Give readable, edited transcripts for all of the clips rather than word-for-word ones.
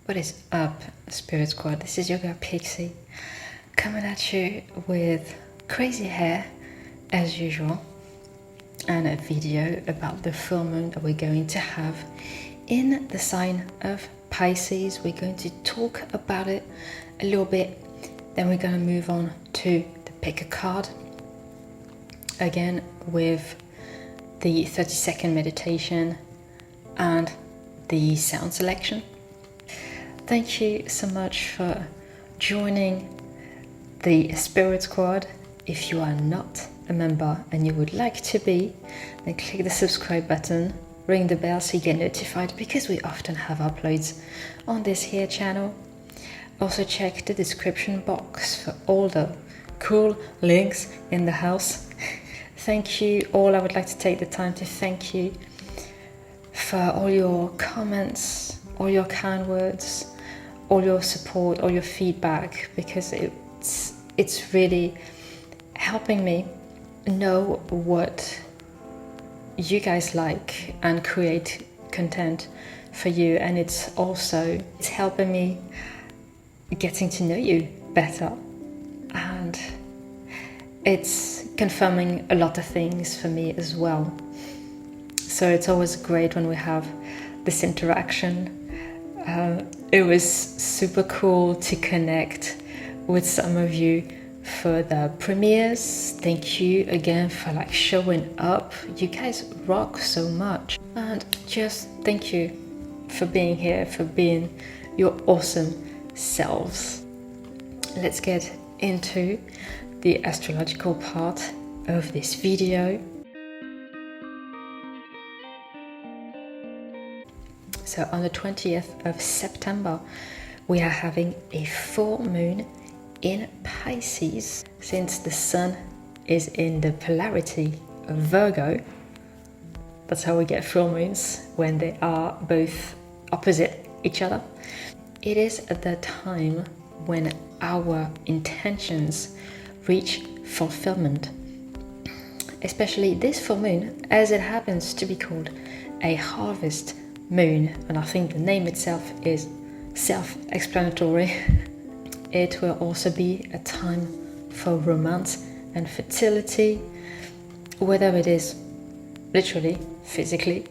What is up, Spirit Squad? This is your girl Pixie, coming at you with crazy hair as usual, and a video about the full moon that we're going to have in the sign of Pisces. We're going to talk about it a little bit, then we're going to move on to the pick a card again with the 30-second meditation and the sound selection. Thank you so much for joining the Spirit Squad. If you are not a member and you would like to be, then click the subscribe button, ring the bell so you get notified, because we often have uploads on this here channel. Also check the description box for all the cool links in the house. Thank you all. I would like to take the time to thank you for all your comments, all your kind words, all your support, all your feedback, because it's really helping me know what you guys like and create content for you, and it's helping me getting to know you better, and it's confirming a lot of things for me as well. So it's always great when we have this interaction. It was super cool to connect with some of you for the premieres. Thank you again for showing up. You guys rock so much, and just thank you for being here, for being your awesome selves. Let's get into the astrological part of this video. So on the 20th of September, we are having a full moon in Pisces. Since the sun is in the polarity of Virgo, that's how we get full moons, when they are both opposite each other. It is at the time when our intentions reach fulfillment. Especially this full moon, as it happens to be called a harvest moon, and I think the name itself is self-explanatory. It will also be a time for romance and fertility, whether it is literally, physically,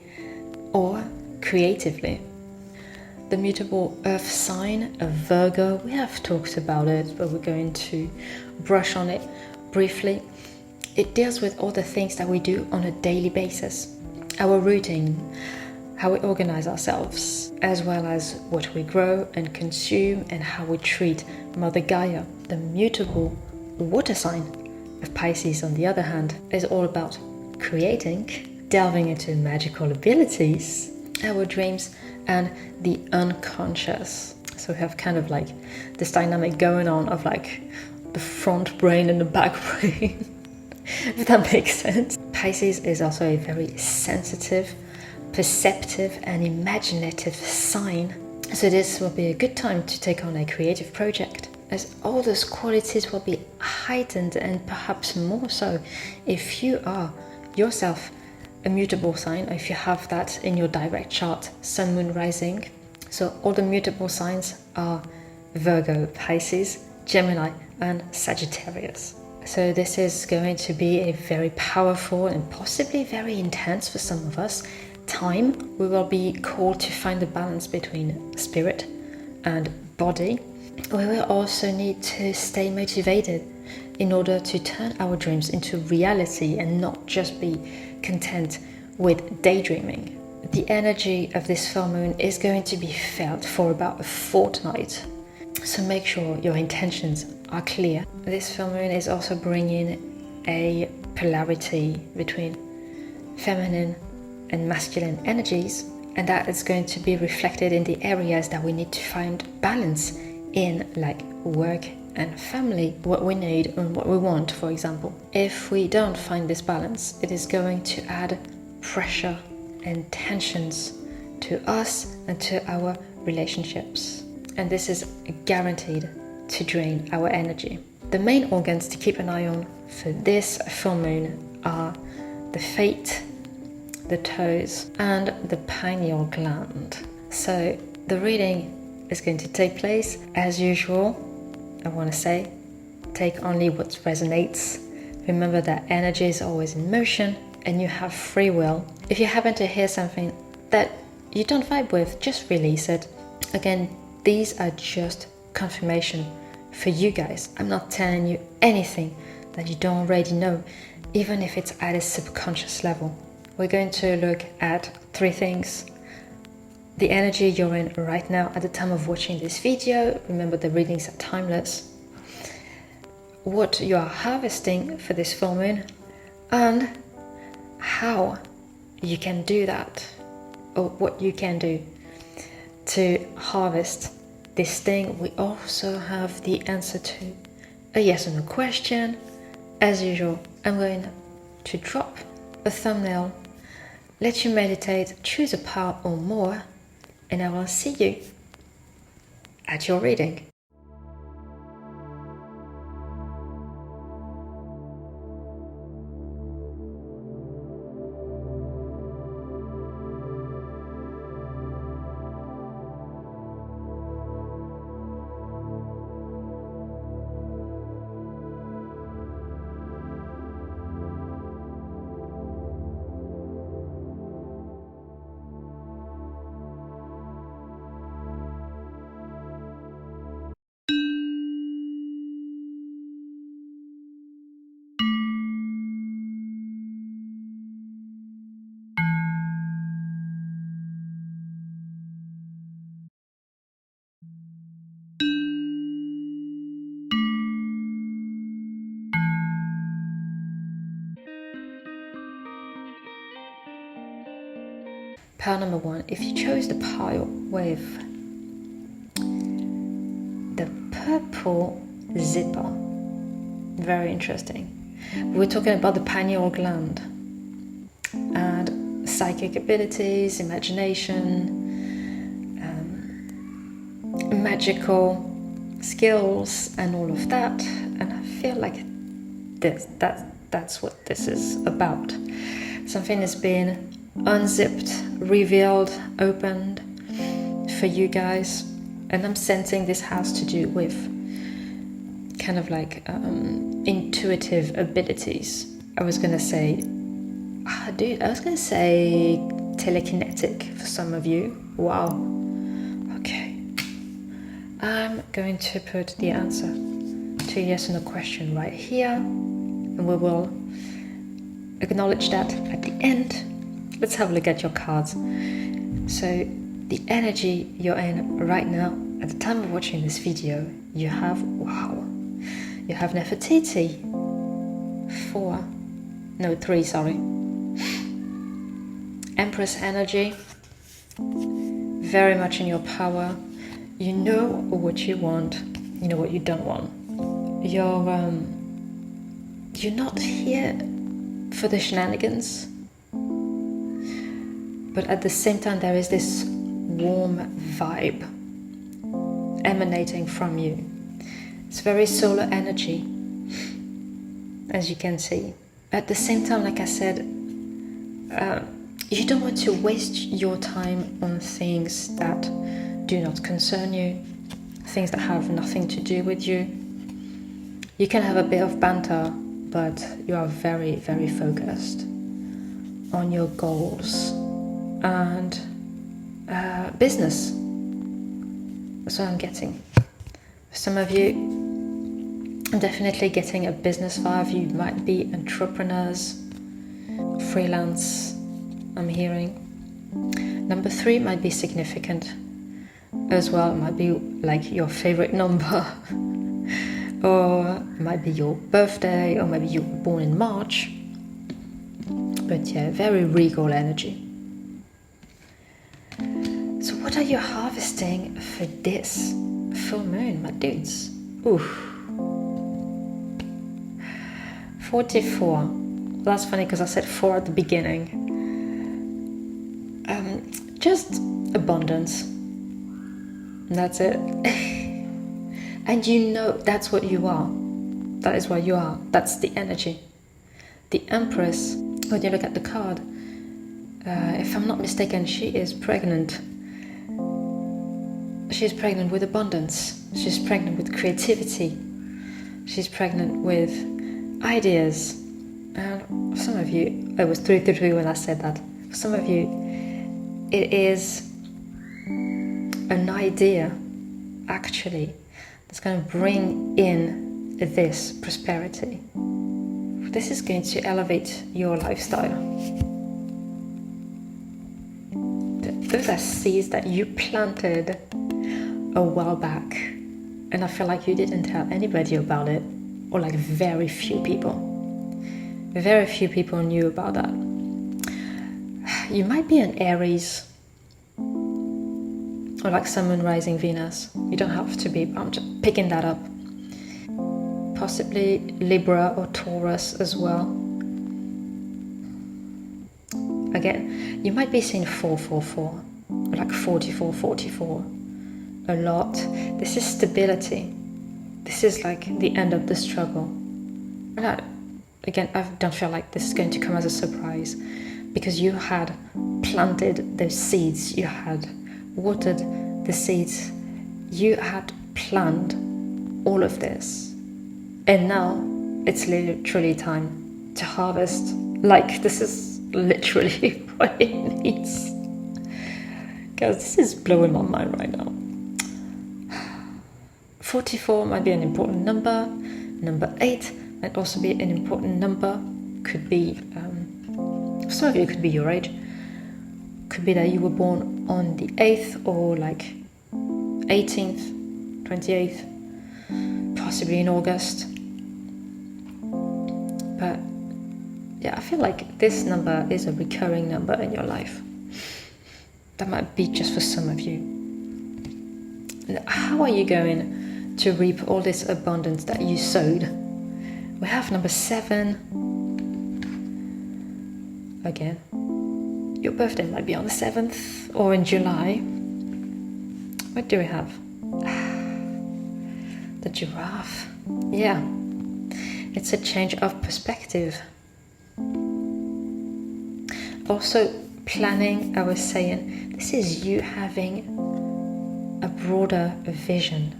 or creatively. The mutable earth sign of Virgo, we have talked about it, but we're going to brush on it briefly. It deals with all the things that we do on a daily basis, our routine, how we organize ourselves, as well as what we grow and consume and how we treat Mother Gaia. The mutable water sign of Pisces, on the other hand, is all about creating, delving into magical abilities, our dreams, and the unconscious. So we have kind of this dynamic going on of the front brain and the back brain, if that makes sense. Pisces is also a very sensitive, perceptive and imaginative sign, so this will be a good time to take on a creative project, as all those qualities will be heightened, and perhaps more so if you are yourself a mutable sign, or if you have that in your direct chart, sun, moon, rising. So all the mutable signs are Virgo, Pisces, Gemini and Sagittarius. So this is going to be a very powerful and possibly very intense for some of us time. We will be called to find the balance between spirit and body. We will also need to stay motivated in order to turn our dreams into reality and not just be content with daydreaming. The energy of this full moon is going to be felt for about a fortnight, so make sure your intentions are clear. This full moon is also bringing a polarity between feminine and masculine energies, and that is going to be reflected in the areas that we need to find balance in, like work and family, what we need and what we want, for example. If we don't find this balance, it is going to add pressure and tensions to us and to our relationships, and this is guaranteed to drain our energy. The main organs to keep an eye on for this full moon are the feet, the toes and the pineal gland. So the reading is going to take place. As usual, I want to say, take only what resonates. Remember that energy is always in motion and you have free will. If you happen to hear something that you don't vibe with, just release it. Again, these are just confirmation for you guys. I'm not telling you anything that you don't already know, even if it's at a subconscious level. We're going to look at 3 things. The energy you're in right now at the time of watching this video. Remember, the readings are timeless. What you are harvesting for this full moon and how you can do that, or what you can do to harvest this thing. We also have the answer to a yes or no question. As usual, I'm going to drop a thumbnail, let you meditate, choose a part or more, and I will see you at your reading. Pile number 1, if you chose the pile with the purple zipper, very interesting. We're talking about the pineal gland and psychic abilities, imagination, magical skills and all of that. And I feel like that's what this is about. Something has been unzipped, revealed, opened for you guys, and I'm sensing this has to do with kind of like intuitive abilities. I was gonna say telekinetic for some of you. Wow. Okay. I'm going to put the answer to yes or no question right here, and we will acknowledge that at the end. Let's have a look at your cards. So the energy you're in right now, at the time of watching this video, you have, you have Nefertiti. 3, sorry. Empress energy, very much in your power. You know what you want, you know what you don't want. You're not here for the shenanigans. But at the same time, there is this warm vibe emanating from you. It's very solar energy, as you can see. At the same time, like I said, you don't want to waste your time on things that do not concern you, things that have nothing to do with you. You can have a bit of banter, but you are very, very focused on your goals and business. That's what I'm getting. For some of you, I'm definitely getting a business vibe. You might be entrepreneurs, freelance, I'm hearing. Number 3 might be significant as well. It might be like your favorite number or it might be your birthday, or maybe you were born in March. But yeah, very regal energy. So what are you harvesting for this full moon, my dudes? Ooh. 44. That's funny because I said 4 at the beginning. Just abundance. That's it. And you know that's what you are. That is what you are. That's the energy. The Empress, when you look at the card, if I'm not mistaken, she is pregnant. she's pregnant with abundance. She's pregnant with creativity. She's pregnant with ideas. And for some of you, it was 333 when I said that. For some of you, it is an idea, actually, that's going to bring in this prosperity. This is going to elevate your lifestyle. Those are seeds that you planted a while back, and I feel like you didn't tell anybody about it, or like very few people. Very few people knew about that. You might be an Aries, or like Sun, Moon, Rising, Venus. You don't have to be, but I'm just picking that up. Possibly Libra or Taurus as well. Again, you might be seeing 444, or like 44, a lot. This is stability. This is like the end of the struggle. And I don't feel like this is going to come as a surprise, because you had planted those seeds, you had watered the seeds, you had planned all of this, and now it's literally time to harvest. Like, this is literally what it needs. Guys, this is blowing my mind right now. 44 might be an important number. Number 8 might also be an important number. Could be, some of you could be your age. Could be that you were born on the 8th or like 18th, 28th, possibly in August. But yeah, I feel like this number is a recurring number in your life. That might be just for some of you. How are you going to reap all this abundance that you sowed? We have number 7. Again, your birthday might be on the 7th or in July. What do we have? The giraffe. Yeah, it's a change of perspective. Also, planning, I was saying, this is you having a broader vision,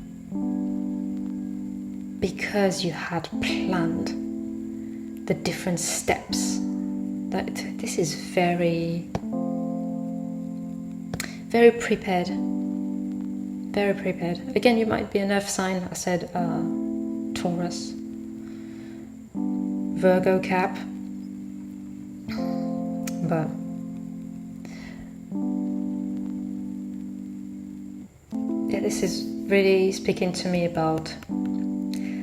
because you had planned the different steps. That this is very, very prepared. Very prepared. Again, you might be an earth sign. I said Taurus, Virgo cap, but yeah, this is really speaking to me about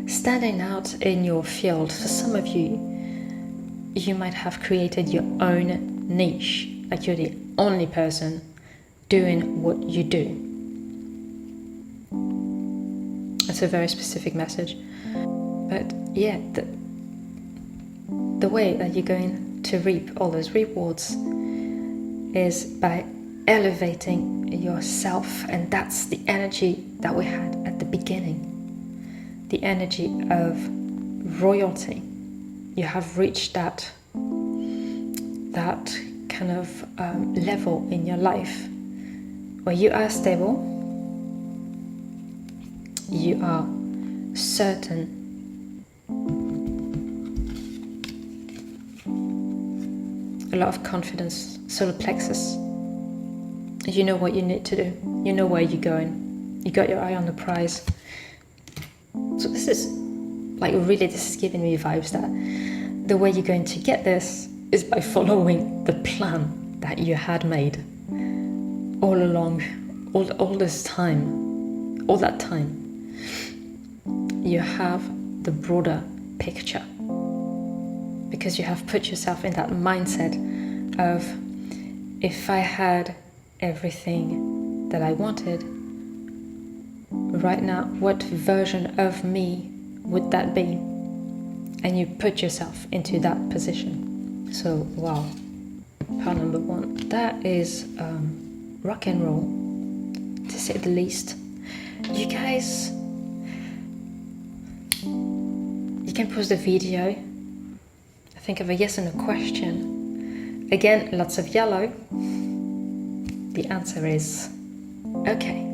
standing out in your field. For some of you, you might have created your own niche, like you're the only person doing what you do. It's a very specific message. But yeah, the way that you're going to reap all those rewards is by elevating yourself, and that's the energy that we had at the beginning. The energy of royalty. You have reached that kind of level in your life where you are stable, you are certain, a lot of confidence, solar plexus. You know what you need to do. You know where you're going. You got your eye on the prize. So this is like, really, this is giving me vibes that the way you're going to get this is by following the plan that you had made all along, all this time, all that time. You have the broader picture, because you have put yourself in that mindset of, if I had everything that I wanted right now, what version of me would that be? And you put yourself into that position. So wow, part number 1, that is rock and roll, to say the least. You guys, you can pause the video, think of a yes and a question. Again, lots of yellow. The answer is okay.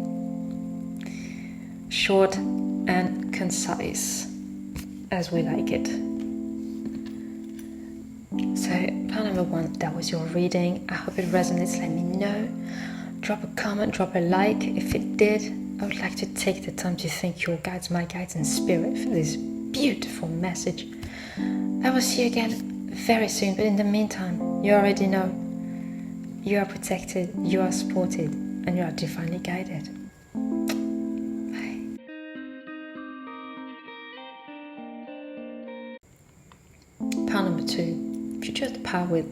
short and concise, as we like it. So, pile number 1, that was your reading. I hope it resonates. Let me know. Drop a comment, drop a like. If it did, I would like to take the time to thank your guides, my guides, and spirit for this beautiful message. I will see you again very soon, but in the meantime, you already know you are protected, you are supported, and you are divinely guided. Bye. Pile number 2. If you chose the pile with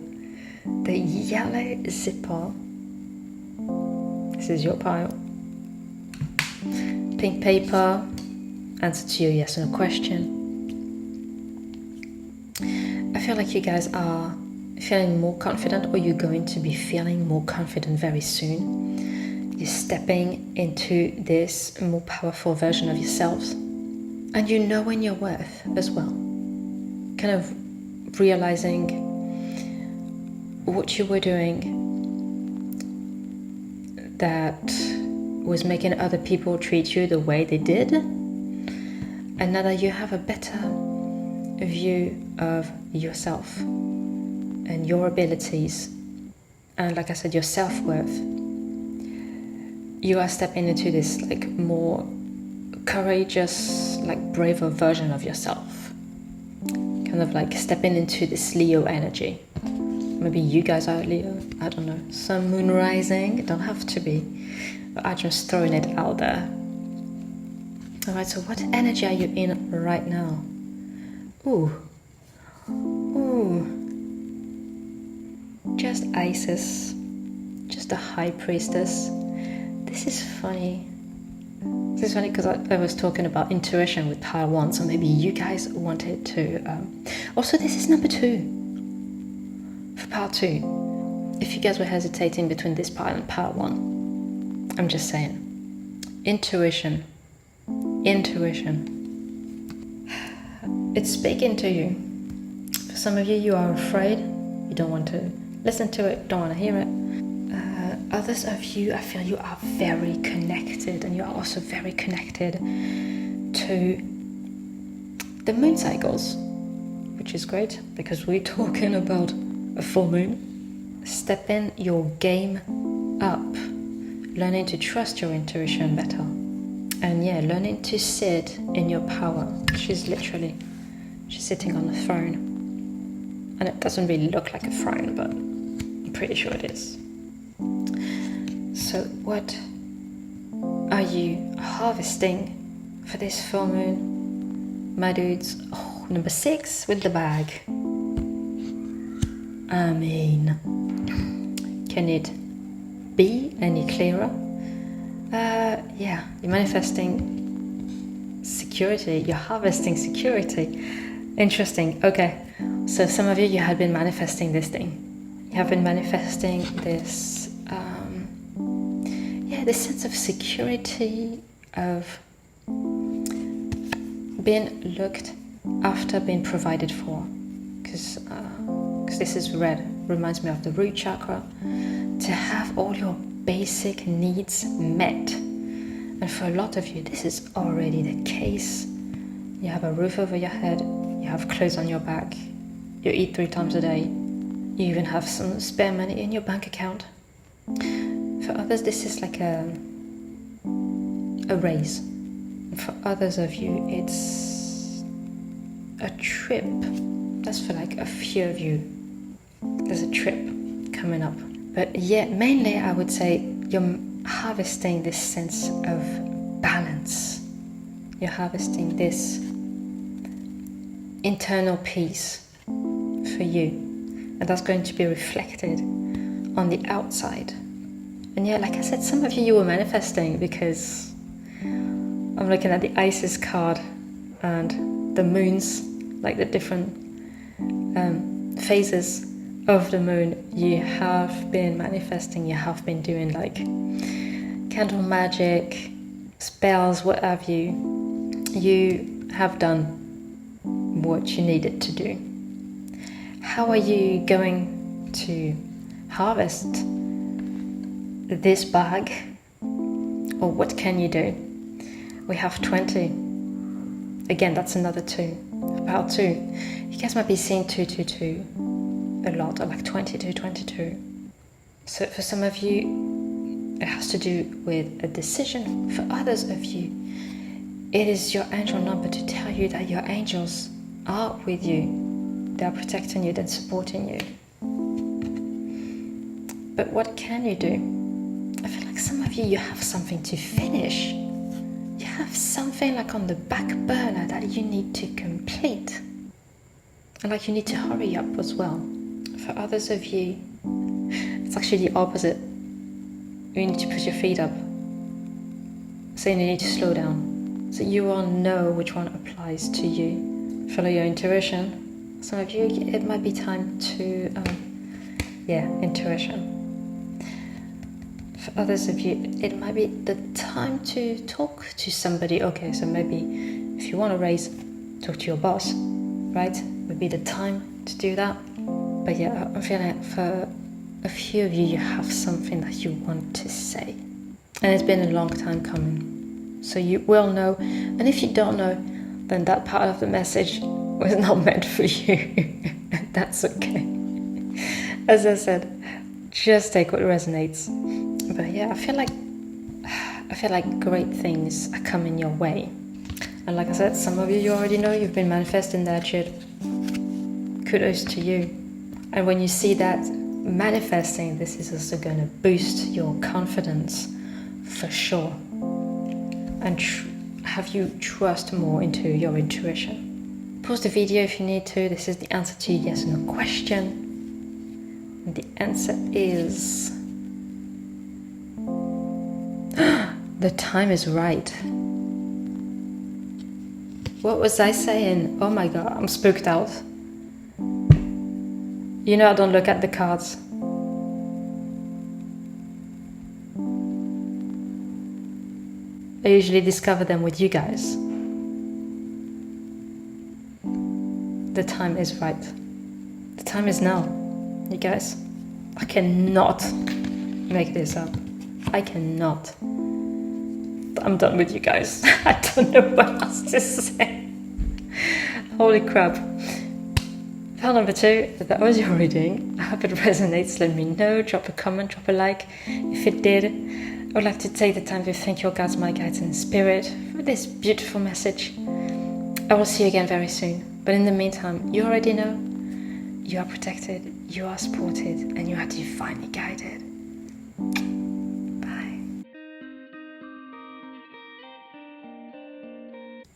the yellow zipper, this is your pile. Pink paper, answer to your yes or no question. I feel like you guys are feeling more confident, or you're going to be feeling more confident very soon. You're stepping into this more powerful version of yourselves, and you know when your worth as well. Kind of realizing what you were doing that was making other people treat you the way they did, and now that you have a better view of yourself and your abilities, and like I said, your self-worth, you are stepping into this like more courageous, like braver version of yourself, kind of like stepping into this Leo energy. Maybe you guys are Leo, I don't know, sun, moon, rising, it don't have to be, but I'm just throwing it out there. Alright, so what energy are you in right now? Ooh, just Isis, just a high priestess. This is funny. This is funny because I was talking about intuition with pile 1, so maybe you guys wanted to. Also, this is number 2 for pile 2. If you guys were hesitating between this pile and pile 1, I'm just saying, intuition. It's speaking to you. For some of you, you are afraid. You don't want to listen to it, don't want to hear it. Others of you, I feel you are very connected, and you are also very connected to the moon cycles, which is great because we're talking about a full moon. Stepping your game up, learning to trust your intuition better, and learning to sit in your power. She's sitting on the throne, and it doesn't really look like a throne, but I'm pretty sure it is. So what are you harvesting for this full moon, my dudes? Oh, number 6 with the bag. I mean, can it be any clearer? You're manifesting security. You're harvesting security. Interesting. Okay, so some of you had been manifesting this thing. You have been manifesting this this sense of security, of being looked after, being provided for, because this is red, reminds me of the root chakra, to have all your basic needs met. And for a lot of you, this is already the case. You have a roof over your head, you have clothes on your back, you eat 3 times a day, you even have some spare money in your bank account. For others, this is like a raise. For others of you, it's a trip. That's for like a few of you. There's a trip coming up. But mainly I would say you're harvesting this sense of balance. You're harvesting this internal peace for you. And that's going to be reflected on the outside. And like I said, some of you were manifesting, because I'm looking at the Isis card and the moons, like the different phases of the moon. You have been manifesting, you have been doing like candle magic, spells, what have you. You have done what you needed to do. How are you going to harvest this bag, or what can you do? we have 20. Again, that's another 2. About 2. You guys might be seeing 222 a lot, or like 22. So for some of you, it has to do with a decision. For others of you, it is your angel number to tell you that your angels are with you. They are protecting you, they're supporting you. But what can you do? I feel like some of you have something to finish. You have something like on the back burner that you need to complete. And like you need to hurry up as well. For others of you, it's actually the opposite. You need to put your feet up. Saying you need to slow down. So you will know which one applies to you. Follow your intuition. Some of you, it might be time to, intuition. For others of you, it might be the time to talk to somebody. Okay, so maybe if you want to raise, talk to your boss, right? Would be the time to do that. But yeah, I'm feeling like for a few of you, you have something that you want to say. And it's been a long time coming. So you will know. And if you don't know, then that part of the message was not meant for you. That's okay. As I said, just take what resonates. But yeah, I feel like great things are coming your way. And like I said, some of you already know you've been manifesting that shit. Kudos to you. And when you see that manifesting, this is also going to boost your confidence for sure. And have you trust more into your intuition. Pause the video if you need to. This is the answer to your yes or no question. And the answer is... the time is right. What was I saying? Oh my god, I'm spooked out. You know I don't look at the cards. I usually discover them with you guys. The time is right. The time is now, you guys. I cannot make this up. I cannot. I'm done with you guys. I don't know what else to say. Holy crap. File number 2, that was your reading. I hope it resonates. Let me know. Drop a comment, drop a like. If it did, I would like to take the time to thank your guides, my guides and spirit for this beautiful message. I will see you again very soon. But in the meantime, you already know you are protected, you are supported, and you are divinely guided.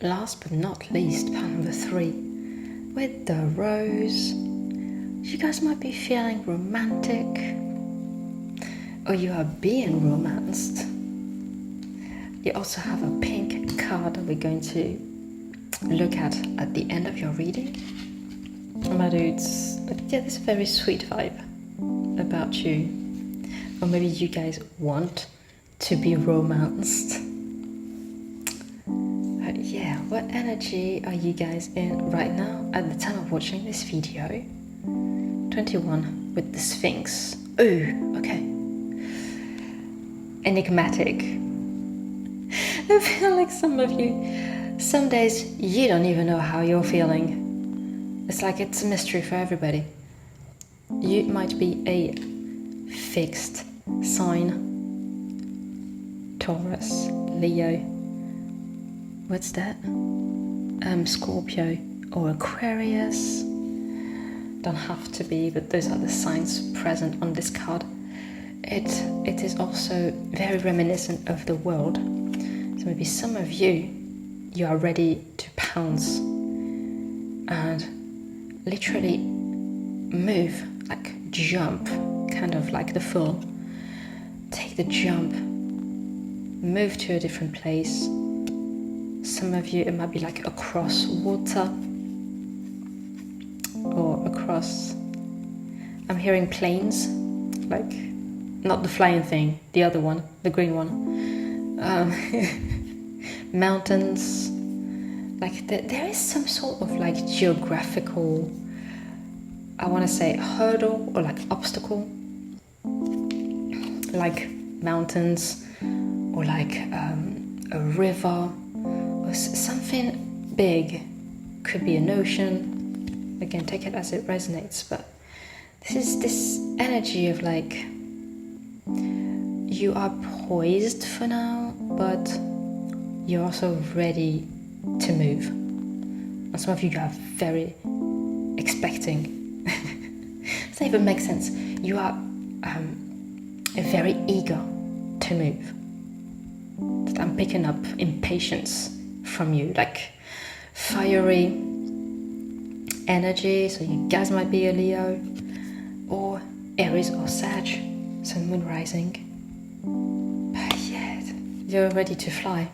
Last but not least, pile number 3, with the rose. You guys might be feeling romantic, or you are being romanced. You also have a pink card that we're going to look at the end of your reading. My dudes, but yeah, this very sweet vibe about you. Or maybe you guys want to be romanced. Yeah, what energy are you guys in right now at the time of watching this video? 21 with the Sphinx. Ooh, okay. Enigmatic. I feel like some of you, some days you don't even know how you're feeling. It's like it's a mystery for everybody. You might be a fixed sign. Taurus, Leo. What's that? Scorpio or Aquarius. Don't have to be, but those are the signs present on this card. It is also very reminiscent of the world. So maybe some of you are ready to pounce and literally move, like jump, kind of like the fool. Take the jump, move to a different place. Some of you, it might be like across water or across, I'm hearing planes, like not the flying thing, the other one, the green one. Mountains, like there is some sort of like geographical, I want to say hurdle or like obstacle, like mountains or like a river. something big. Could be an ocean. Again, take it as it resonates, but this is this energy of like, you are poised for now, but you're also ready to move. And some of you are very expecting. Does that even make sense? You are very eager to move. I'm picking up impatience from you, like fiery energy. So you guys might be a Leo, or Aries or Sag, so moon rising. But yeah, you're ready to fly.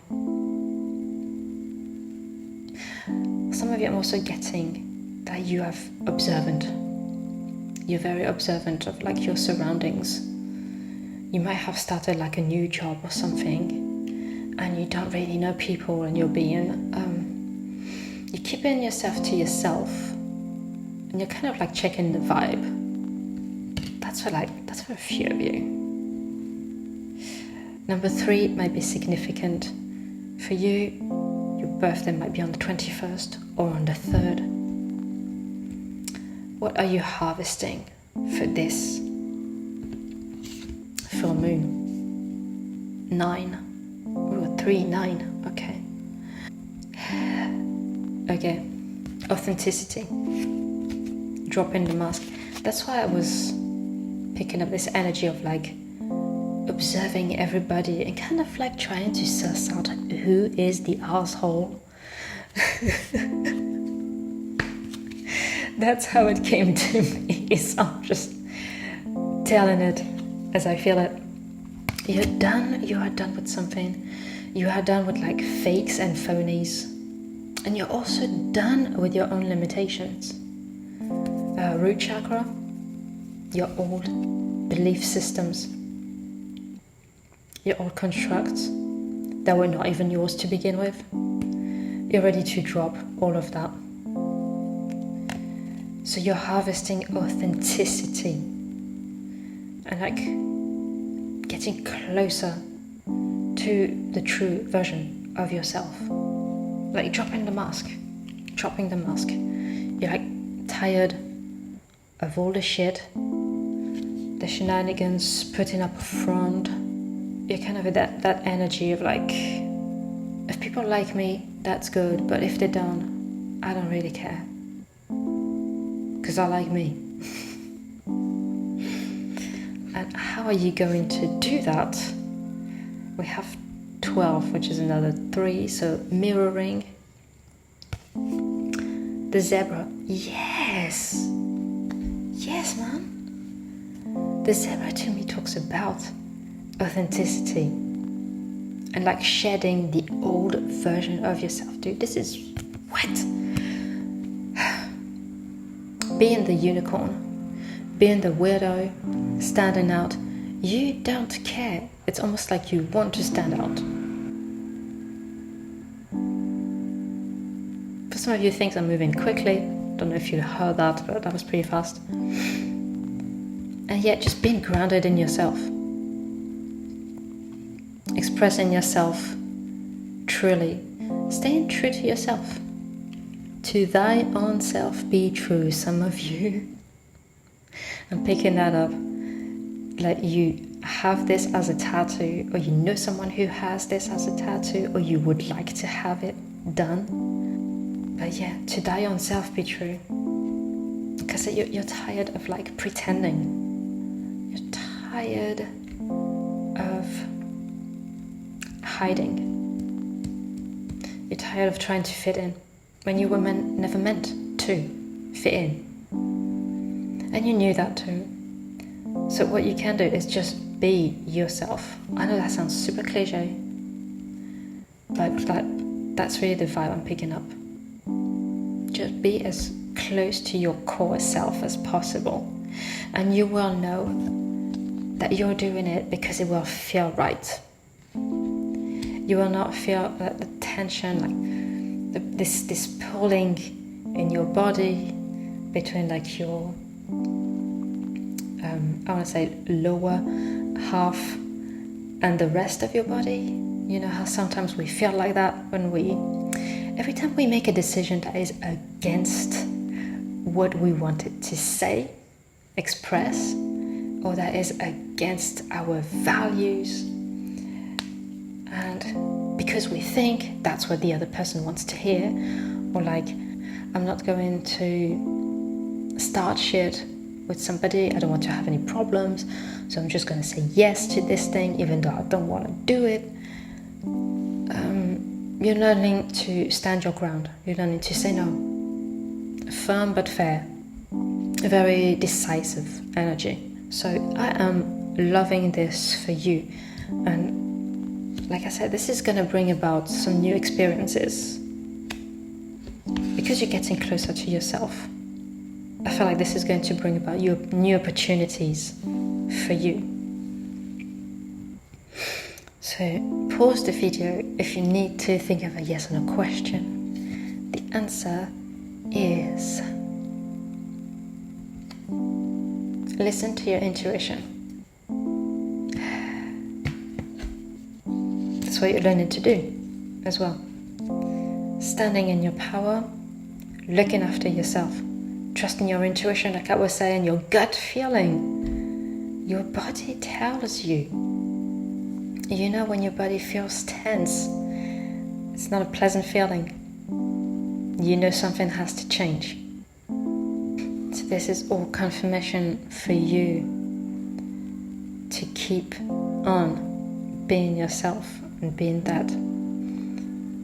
Some of you, I'm also getting that you have observant. You're very observant of like your surroundings. You might have started like a new job or something, and you don't really know people, and you're keeping yourself to yourself, and you're kind of like checking the vibe. That's for a few of you. Number 3 might be significant for you. Your birthday might be on the 21st or on the 3rd. What are you harvesting for this full moon? 9. Ooh, 3, 9. Okay. Authenticity. Dropping the mask. That's why I was picking up this energy of like observing everybody and kind of like trying to suss out who is the asshole. That's how it came to me. So I'm just telling it as I feel it. You are done with something. You are done with like fakes and phonies. And you're also done with your own limitations. Root chakra, your old belief systems, your old constructs that were not even yours to begin with. You're ready to drop all of that. So you're harvesting authenticity and like getting closer to the true version of yourself. Like dropping the mask. You're like tired of all the shit, the shenanigans, putting up a front. You're kind of that energy of like, if people like me, that's good, but if they don't, I don't really care. Because I like me. And how are you going to do that? We have 12, which is another 3, so mirroring. The zebra. Yes, man. The zebra to me talks about authenticity and like shedding the old version of yourself. Dude, this is what? Being the unicorn, being the weirdo, standing out. You don't care. It's almost like you want to stand out. For some of you, things are moving quickly. Don't know if you heard that, but that was pretty fast. And yet, just being grounded in yourself. Expressing yourself truly. Staying true to yourself. To thy own self be true, some of you. I'm picking that up. Like you have this as a tattoo, or you know someone who has this as a tattoo, or you would like to have it done. But yeah, to thy own self be true. Because you're tired of like pretending. You're tired of hiding. You're tired of trying to fit in when you were never meant to fit in. And you knew that too. So what you can do is just be yourself. I know that sounds super cliche, but that's really the vibe I'm picking up. Just be as close to your core self as possible, and you will know that you're doing it because it will feel right. You will not feel the tension, like this pulling in your body between like your I want to say lower half and the rest of your body. You know how sometimes we feel like that every time we make a decision that is against what we wanted to say, express, or that is against our values, and because we think that's what the other person wants to hear, or like, I'm not going to start shit with somebody, I don't want to have any problems, so I'm just going to say yes to this thing even though I don't want to do it. You're learning to stand your ground. You're learning to say no. Firm but fair. A very decisive energy. So I am loving this for you. And like I said, this is going to bring about some new experiences. Because you're getting closer to yourself. I feel like this is going to bring about new opportunities for you. So pause the video if you need to think of a yes or no question. The answer is listen to your intuition. That's what you're learning to do as well. Standing in your power, looking after yourself, trusting your intuition, like I was saying, your gut feeling. Your body tells you. You know when your body feels tense, it's not a pleasant feeling. You know something has to change. So this is all confirmation for you to keep on being yourself and being that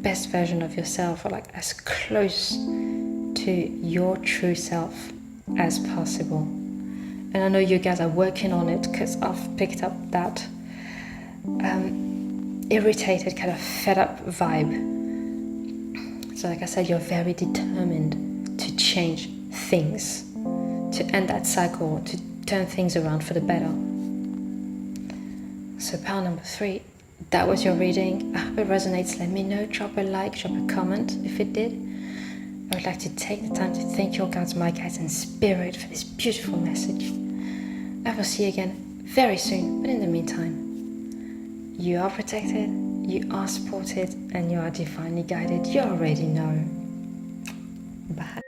best version of yourself, or like as close to your true self as possible. And I know you guys are working on it, because I've picked up that irritated, kind of fed up vibe. So like I said, you're very determined to change things, to end that cycle, to turn things around for the better. So power number 3, that was your reading. I hope it resonates. Let me know, drop a like, drop a comment if it did. I would like to take the time to thank your guides, my guides and spirit for this beautiful message. I will see you again very soon, but in the meantime, you are protected, you are supported, and you are divinely guided. You already know. Bye.